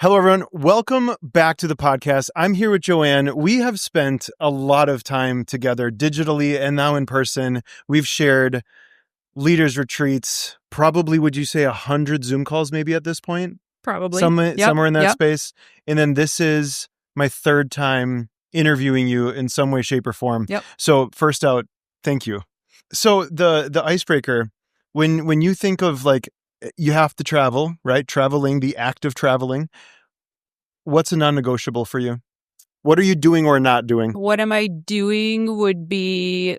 Hello, everyone. Welcome back to the podcast. I'm here with Joanne. We have spent a lot of time together digitally and now in person. We've shared leaders retreats, probably, would you say 100 Zoom calls maybe at this point? Probably. Somewhere in that space. And then this is my third time interviewing you in some way, shape, or form. Yep. So first out, thank you. So the icebreaker, when you think of like, you have to travel, right? Traveling, the act of traveling. What's a non-negotiable for you? What are you doing or not doing? What am I doing would be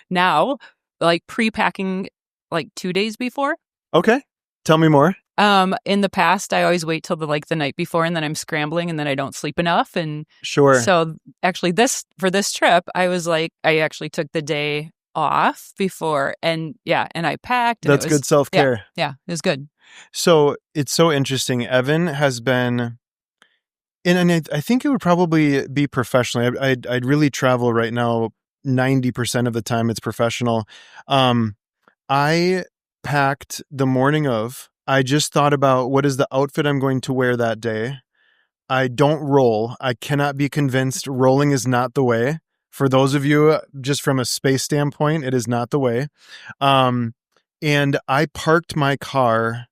now, like pre-packing like 2 days before. Okay. Tell me more. In the past, I always wait till the night before, and then I'm scrambling, and then I don't sleep enough. And Sure. So actually, for this trip, I was like, I actually took the day off before, and I packed. And That's good self-care. Yeah, it was good. So it's so interesting. Evan has been, and I think it would probably be professionally. I'd really travel right now. 90% of the time it's professional. I packed the morning of. I just thought about what is the outfit I'm going to wear that day. I don't roll. I cannot be convinced rolling is not the way. For those of you, just from a space standpoint, it is not the way. And I parked my car.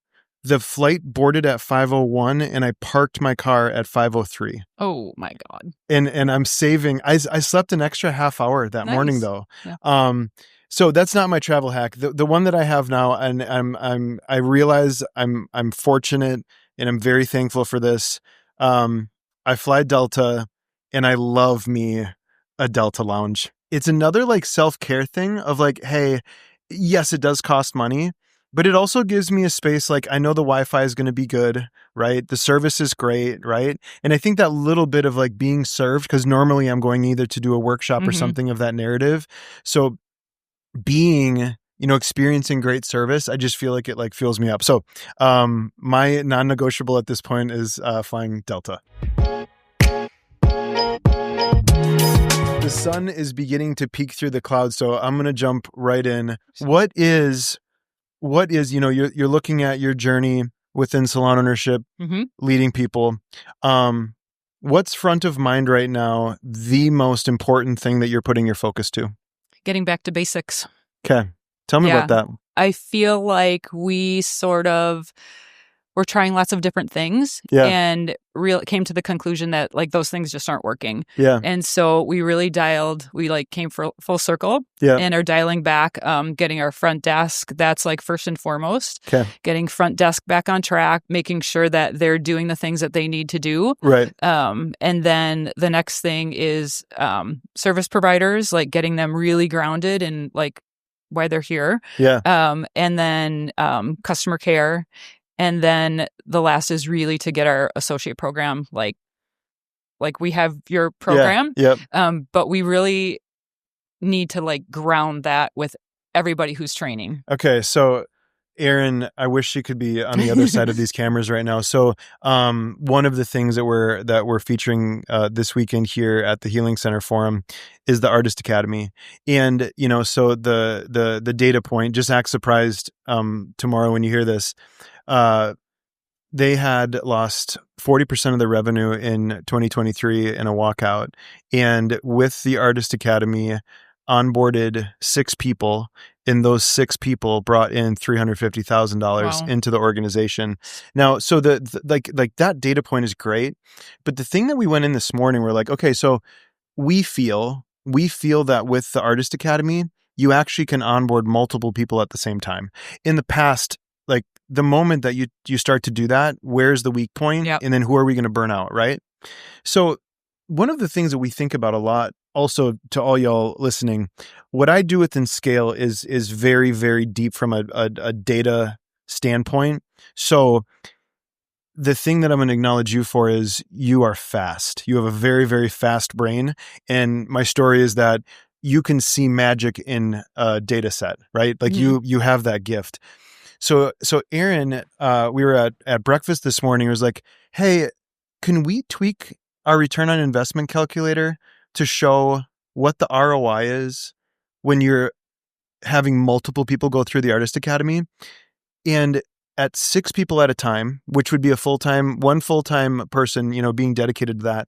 The flight boarded at 5:01 and I parked my car at 5:03. Oh my God. And I'm saving. I slept an extra half hour that morning though. Yeah. So that's not my travel hack. The one that I have now, and I realize I'm fortunate and I'm very thankful for this. I fly Delta and I love me a Delta lounge. It's another like self-care thing of like, hey, yes, it does cost money, but it also gives me a space. Like I know the Wi-Fi is going to be good, right? The service is great, right? And I think that little bit of like being served, because normally I'm going either to do a workshop or something of that narrative. So being, experiencing great service, I just feel like it like fills me up. So my non-negotiable at this point is flying Delta. The sun is beginning to peek through the clouds, so I'm going to jump right in. What is, you're looking at your journey within salon ownership, leading people. What's front of mind right now, the most important thing that you're putting your focus to? Getting back to basics. Okay. Tell me about that. I feel like we're trying lots of different things and came to the conclusion that like those things just aren't working. Yeah. And so we really came full circle and are dialing back, getting our front desk. That's like first and foremost. Okay. Getting front desk back on track, making sure that they're doing the things that they need to do. Right. And then the next thing is service providers, like getting them really grounded in like why they're here. Yeah. And then customer care. And then the last is really to get our associate program, like we have your program, but we really need to like ground that with everybody who's training. Okay, so Erin, I wish she could be on the other side of these cameras right now. So one of the things that we're featuring this weekend here at the Healing Center Forum is the Artist Academy. And, so the data point, just act surprised tomorrow when you hear this. They had lost 40% of their revenue in 2023 in a walkout. And with the Artist Academy, onboarded 6 people, and those 6 people brought in $350,000 into the organization. Now, so the that data point is great, but the thing that we went in this morning, we're like, okay, so we feel that with the Artist Academy, you actually can onboard multiple people at the same time. In the past, like the moment that you start to do that, where's the weak point? Yep. And then who are we going to burn out, right? So one of the things that we think about a lot, also to all y'all listening, what I do within Scale is very, very deep from a data standpoint. So the thing that I'm going to acknowledge you for is you are fast. You have a very, very fast brain. And my story is that you can see magic in a data set, right? Like you have that gift. So Erin, we were at breakfast this morning. It was like, hey, can we tweak our return on investment calculator to show what the ROI is when you're having multiple people go through the Artist Academy? And at 6 people at a time, which would be one full-time person, being dedicated to that.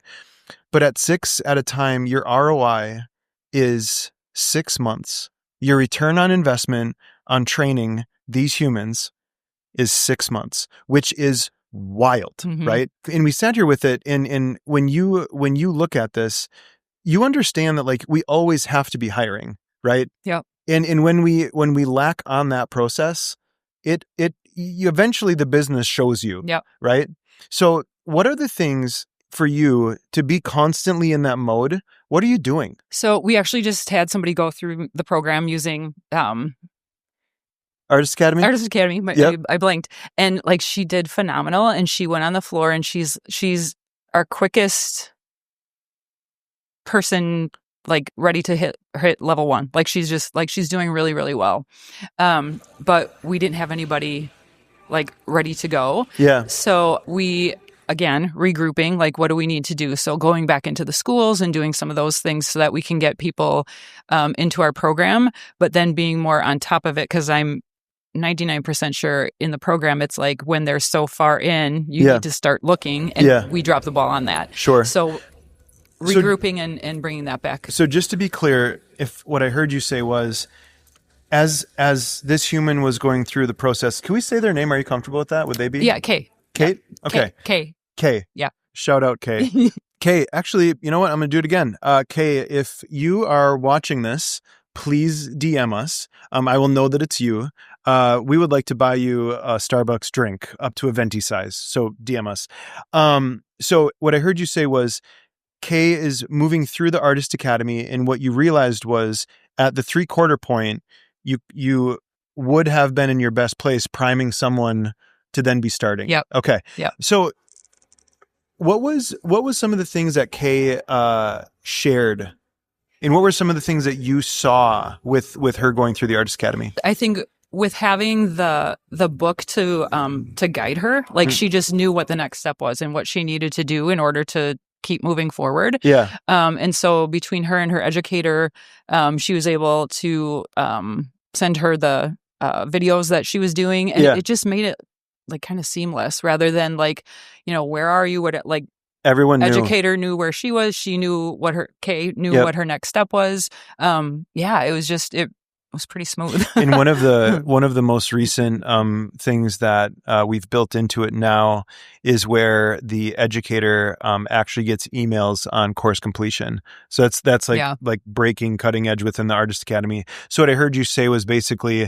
But at 6 at a time, your ROI is 6 months. Your return on investment on training these humans is 6 months, which is wild, right? And we sat here with it, and when you look at this, you understand that like we always have to be hiring, right? Yeah. And when we lack on that process, you eventually the business shows you, right? So what are the things for you to be constantly in that mode? What are you doing? So we actually just had somebody go through the program using Artist Academy? Artist Academy. I blanked. And like she did phenomenal, and she went on the floor, and she's our quickest person, like ready to hit level 1. Like she's doing really, really well. But we didn't have anybody like ready to go. Yeah. So we, again, regrouping, like what do we need to do? So going back into the schools and doing some of those things so that we can get people into our program, but then being more on top of it, because I'm 99% sure in the program, it's like when they're so far in, you need to start looking, and we drop the ball on that. Sure. So regrouping and bringing that back. So just to be clear, if what I heard you say was, as this human was going through the process, can we say their name? Are you comfortable with that? Would they be? Yeah, Kay. Kate? Yeah. Okay. Kay. Yeah. Shout out Kay. Kay, actually, you know what? I'm going to do it again. Kay, if you are watching this, please DM us. I will know that it's you. We would like to buy you a Starbucks drink up to a venti size. So DM us. So what I heard you say was, Kay is moving through the Artist Academy, and what you realized was at the 3/4 point, you would have been in your best place priming someone to then be starting. Yep. Okay. Yep. So what was some of the things that Kay shared, and what were some of the things that you saw with her going through the Artist Academy? I think with having the book to guide her, like she just knew what the next step was and what she needed to do in order to keep moving forward. Yeah. And so between her and her educator, she was able to send her the videos that she was doing, and it just made it like kind of seamless, rather than like, where are you? What like everyone educator knew where she was. She knew what Kay knew what her next step was. It was just it was pretty smooth. And one of the most recent things that we've built into it now is where the educator actually gets emails on course completion. So that's like breaking cutting edge within the Artist Academy. So what I heard you say was basically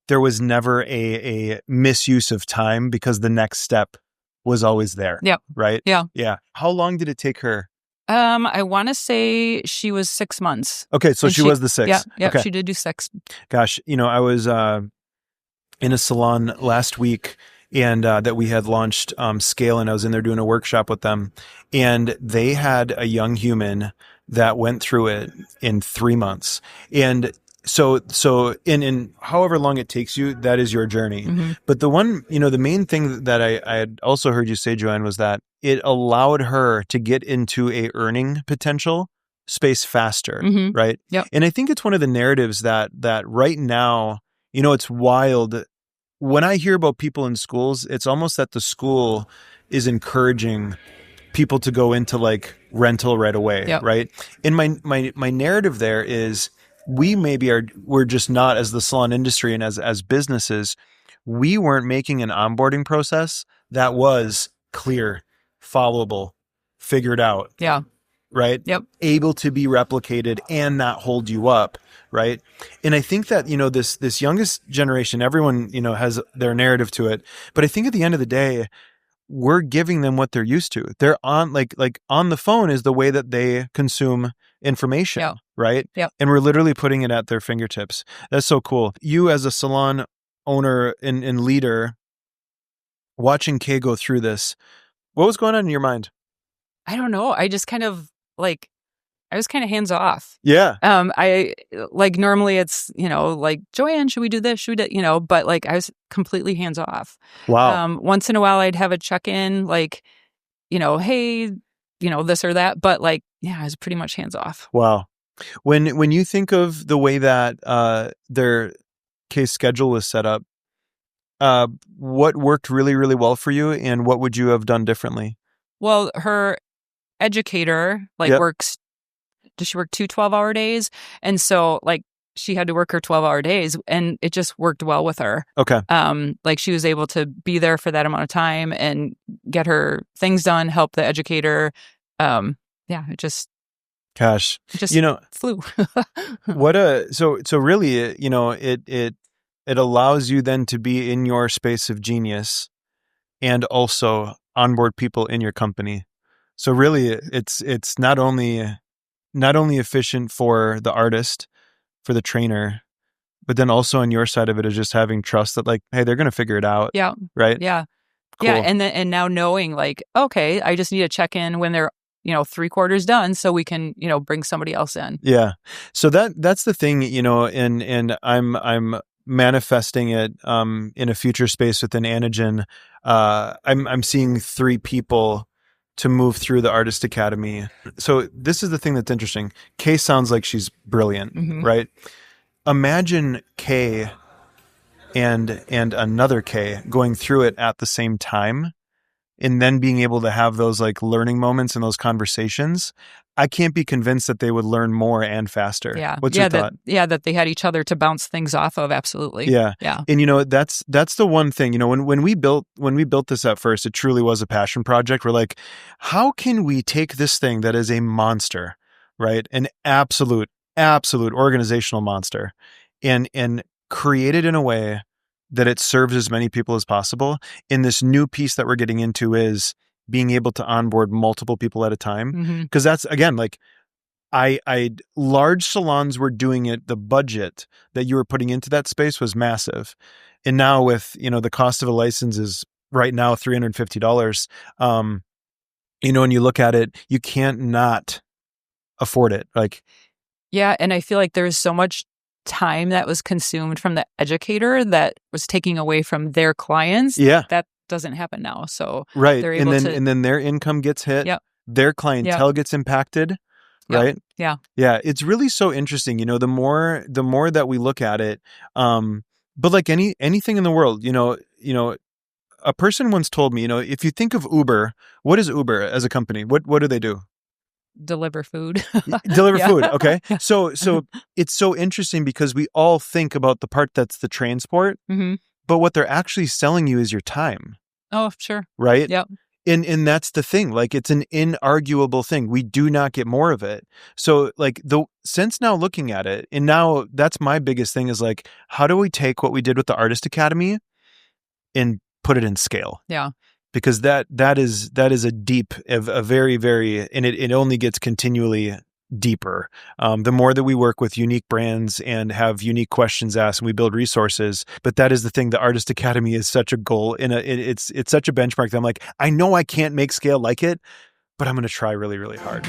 there was never a misuse of time because the next step was always there. Yep. Right? Yeah. Yeah. How long did it take her? I want to say she was 6 months. Okay, so she was the 6. Yeah, okay. She did do 6. Gosh, I was in a salon last week, and that we had launched Scale, and I was in there doing a workshop with them, and they had a young human that went through it in 3 months. And so in however long it takes you, that is your journey. Mm-hmm. But the one, the main thing that I had also heard you say, Joanne, was that it allowed her to get into a earning potential space faster, right? Yep. And I think it's one of the narratives that right now, it's wild. When I hear about people in schools, it's almost that the school is encouraging people to go into like rental right away, right? And my narrative there is, we're just not, as the salon industry and as businesses, we weren't making an onboarding process that was clear, followable, figured out. Yeah. Right? Yep. Able to be replicated and not hold you up. Right. And I think that, this youngest generation, everyone, has their narrative to it. But I think at the end of the day, we're giving them what they're used to. They're on like on the phone is the way that they consume information, right? Yeah. And we're literally putting it at their fingertips. That's so cool. You as a salon owner and leader, watching Kay go through this, what was going on in your mind? I don't know. I just kind of I was kind of hands off. Yeah. I like normally it's, like, Joanne, should we do this? Should we do, but like I was completely hands off. Wow. Once in a while I'd have a check-in, like, hey, this or that, but like, I was pretty much hands off. Wow. When you think of the way that their case schedule was set up, what worked really, really well for you, and what would you have done differently? Well, her educator works. Does she work 2 12-hour days? And so she had to work her 12-hour days, and it just worked well with her. Okay. She was able to be there for that amount of time and get her things done, help the educator. It just Gosh, flew. So really, it allows you then to be in your space of genius and also onboard people in your company. So really, it's not only efficient for the artist, for the trainer, but then also on your side of it is just having trust that hey, they're going to figure it out. Yeah. Right. Yeah. Cool. Yeah. And now knowing okay, I just need to check in when they're 3/4 done so we can, bring somebody else in. Yeah. So that's the thing, and I'm manifesting it in a future space within Anagen. I'm seeing 3 people to move through the Artist Academy. So this is the thing that's interesting. Kay sounds like she's brilliant, right? Imagine Kay and another Kay going through it at the same time, and then being able to have those learning moments and those conversations. I can't be convinced that they would learn more and faster. Yeah. What's your thought? That they had each other to bounce things off of. Absolutely. Yeah. Yeah. And that's the one thing, when we built this at first, it truly was a passion project. We're like, how can we take this thing that is a monster, right? An absolute organizational monster, and create it in a way that it serves as many people as possible. And this new piece that we're getting into is being able to onboard multiple people at a time. Because that's, again, large salons were doing it. The budget that you were putting into that space was massive. And now with, the cost of a license is right now $350. And you look at it, you can't not afford it. Yeah. And I feel like there's so much time that was consumed from the educator that was taking away from their clients. Yeah. That doesn't happen now. So right. they're able and then their income gets hit. Yep. Their clientele gets impacted. Right. Yeah. Yeah. It's really so interesting. The more that we look at it, but anything in the world, a person once told me, if you think of Uber, what is Uber as a company? What do they do? Deliver food. Deliver food. Okay. So it's so interesting because we all think about the part that's the transport, but what they're actually selling you is your time. Oh, sure. Right. Yep. And that's the thing. It's an inarguable thing. We do not get more of it. So since now looking at it, and now that's my biggest thing is how do we take what we did with the Artist Academy and put it in scale? Yeah. Because that is a deep, a very, very, and it only gets continually deeper. The more that we work with unique brands and have unique questions asked, and we build resources. But that is the thing. The Artist Academy is such a goal, and it's such a benchmark that I'm like, I know I can't make scale like it, but I'm going to try really, really hard.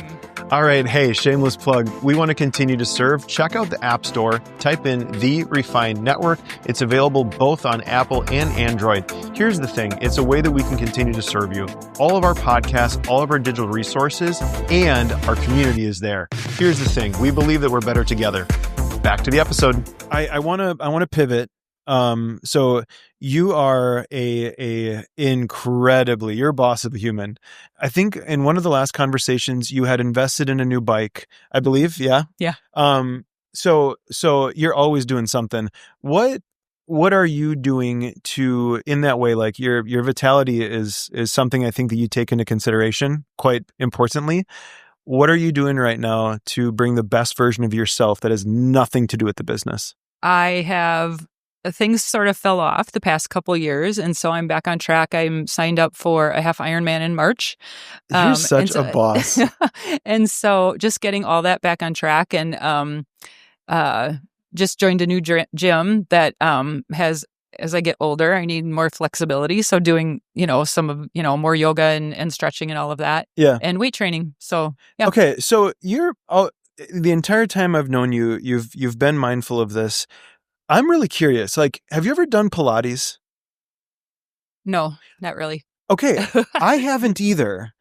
All right. Hey, shameless plug. We want to continue to serve. Check out the App Store. Type in The Refined Network. It's available both on Apple and Android. Here's the thing. It's a way that we can continue to serve you. All of our podcasts, all of our digital resources, and our community is there. Here's the thing. We believe that we're better together. Back to the episode. I want to pivot. So you are you're a boss of a human. I think in one of the last conversations you had invested in a new bike, I believe. Yeah. Yeah. So you're always doing something. What are you doing in that way? Your vitality is something I think that you take into consideration quite importantly. What are you doing right now to bring the best version of yourself that has nothing to do with the business? Things sort of fell off the past couple years, and so I'm back on track. I'm signed up for a half Ironman in March. You're such a boss. And so just getting all that back on track, and just joined a new gym that has, as I get older, I need more flexibility. So doing, some of, more yoga and stretching and all of that. Yeah. And weight training. So, yeah. Okay. So the entire time I've known you, you've been mindful of this. I'm really curious. Have you ever done Pilates? No, not really. Okay. I haven't either.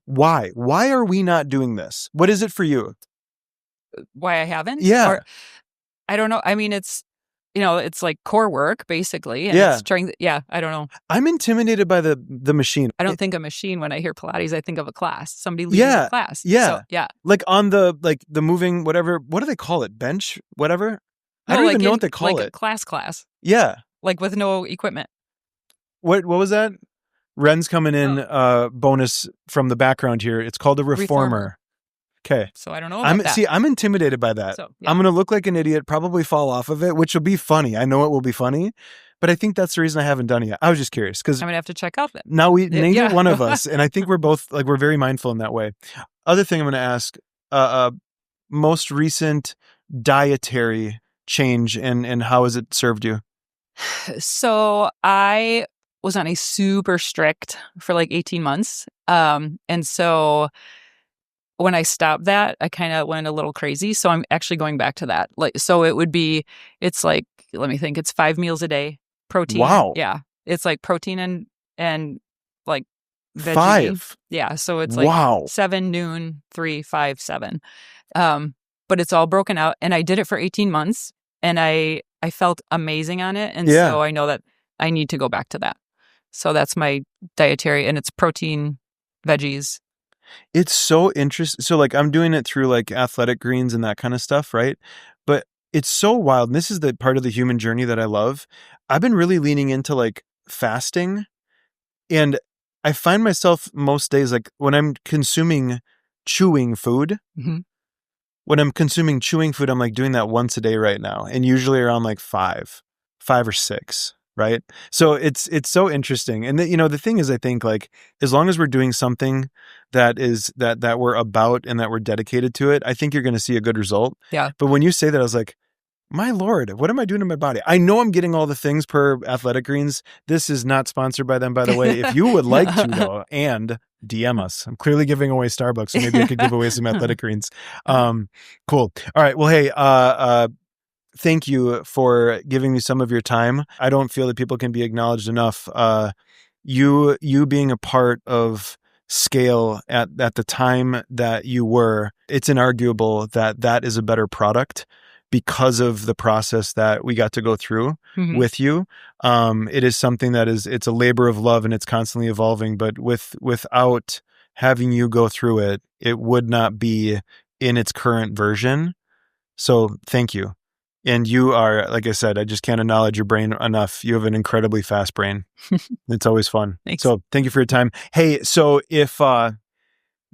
Why? Why are we not doing this? What is it for you? Why I haven't? Yeah. I don't know. I mean, it's it's like core work basically. And it's trying, I don't know. I'm intimidated by the machine. I don't think a machine when I hear Pilates, I think of a class, somebody leading a class. Yeah. So, like on the moving, whatever, what do they call it? Bench, whatever? I don't even know what they call it. Class. Yeah. Like with no equipment. What was that? Ren's coming in, bonus from the background here. It's called a reformer. Okay. So I don't know about that. See, I'm intimidated by that. So, I'm going to look like an idiot, probably fall off of it, which will be funny. I know it will be funny, but I think that's the reason I haven't done it yet. I was just curious because I'm going to have to check out then. Now neither one of us, and I think we're both we're very mindful in that way. Other thing I'm going to ask, most recent dietary change and how has it served you? So I was on a super strict for like 18 months. And so when I stopped that, I kind of went a little crazy. So I'm actually going back to that. So it's like, let me think, it's 5 meals a day, protein. Wow. Yeah. It's like protein and like veggie. 5. Yeah. So it's like 7, noon, 3, 5, 7. But it's all broken out. And I did it for 18 months and I felt amazing on it. And so I know that I need to go back to that. So that's my dietary, and it's protein, veggies. It's so interesting. So like I'm doing it through like Athletic Greens and that kind of stuff, right? But it's so wild. And this is the part of the human journey that I love. I've been really leaning into like fasting, and I find myself most days like when I'm consuming chewing food, when I'm consuming chewing food, I'm like doing that once a day right now, and usually around like 5 or 6. Right. So it's so interesting. And the thing is, I think like, as long as we're doing something that is that we're about and that we're dedicated to it, I think you're going to see a good result. Yeah. But when you say that, I was like, my Lord, what am I doing to my body? I know I'm getting all the things per Athletic Greens. This is not sponsored by them, by the way. If you would like to though, and DM us. I'm clearly giving away Starbucks, so maybe I could give away some Athletic Greens. Cool. All right. Well, hey, thank you for giving me some of your time. I don't feel that people can be acknowledged enough. You being a part of scale at the time that you were, it's inarguable that is a better product because of the process that we got to go through with you. It is something it's a labor of love and it's constantly evolving, but without having you go through it, it would not be in its current version. So thank you. And you are, like I said, I just can't acknowledge your brain enough. You have an incredibly fast brain. It's always fun. Thanks. So thank you for your time. Hey, so if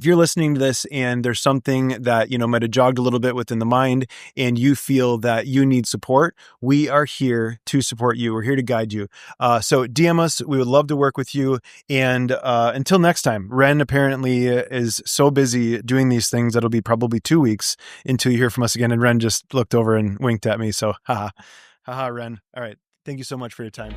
you're listening to this and there's something that, might have jogged a little bit within the mind and you feel that you need support, we are here to support you. We're here to guide you. So DM us. We would love to work with you. And until next time, Ren apparently is so busy doing these things that it'll be probably 2 weeks until you hear from us again. And Ren just looked over and winked at me. So haha, Ren. All right. Thank you so much for your time.